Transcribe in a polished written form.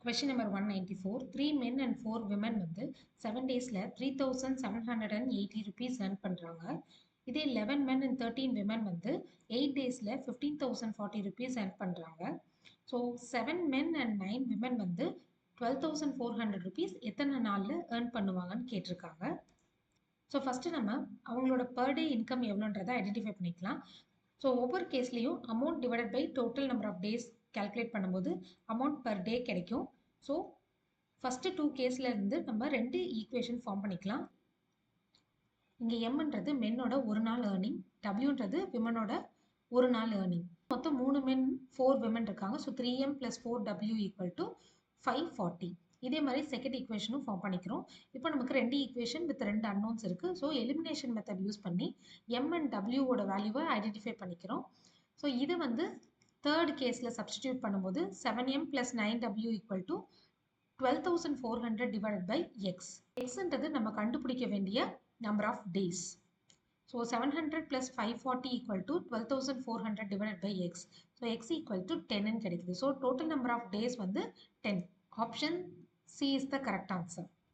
Question number 194. 3 men and 4 women வந்து 7 daysல 3,780 rupees earn பண்றாங்க. இதே 11 men and 13 women வந்து 8 daysல 15,040 rupees earn பண்றாங்க. So 7 men and 9 women வந்து 12,400 rupees எத்தனை நாள்ல earn பண்ணுவாங்கன்னு கேட்டிருக்காங்க. ஸோ ஃபஸ்ட்டு நம்ம அவங்களோட பர் டே இன்கம் எவ்வளோன்றதை ஐடென்டிஃபை பண்ணிக்கலாம். ஸோ ஒவ்வொரு கேஸ்லேயும் amount divided by total number of days calculate பண்ணும்போது அமௌண்ட் பர் டே கிடைக்கும். ஸோ ஃபஸ்ட்டு 2 கேஸில் இருந்து நம்ம 2 ஈக்குவேஷன் ஃபார்ம் பண்ணிக்கலாம். இங்கே எம்ன்றது மென்னோட ஒரு நாள் ஏர்னிங், டபிள்யூன்றது விமனோட ஒரு நாள் ஏர்னிங். மொத்தம் 3 மென் 4 விமன் இருக்காங்க. So 3m + 4w = 540. இதே மாதிரி செகண்ட் ஈக்குவேஷனும் ஃபார்ம் பண்ணிக்கிறோம். இப்போ நமக்கு 2 ஈக்குவேஷன் வித் 2 அன்னோன்ஸ் இருக்குது. ஸோ எலிமினேஷன் மெத்தட் யூஸ் பண்ணி m அண்ட் டபிள்யூவோட வேல்யூவை ஐடென்டிஃபை பண்ணிக்கிறோம். ஸோ இது வந்து தேர்ட் கேஸில் சப்ஸ்டிடியூட் பண்ணும்போது 7m + 9w = 12,400 divided by x. xன்றது நம்ம கண்டுபிடிக்க வேண்டிய number of days. So 700 + 540 = 12,400 divided by x. So x = 10 கிடைக்குது. So total number of days வந்து 10. Option C is the correct answer.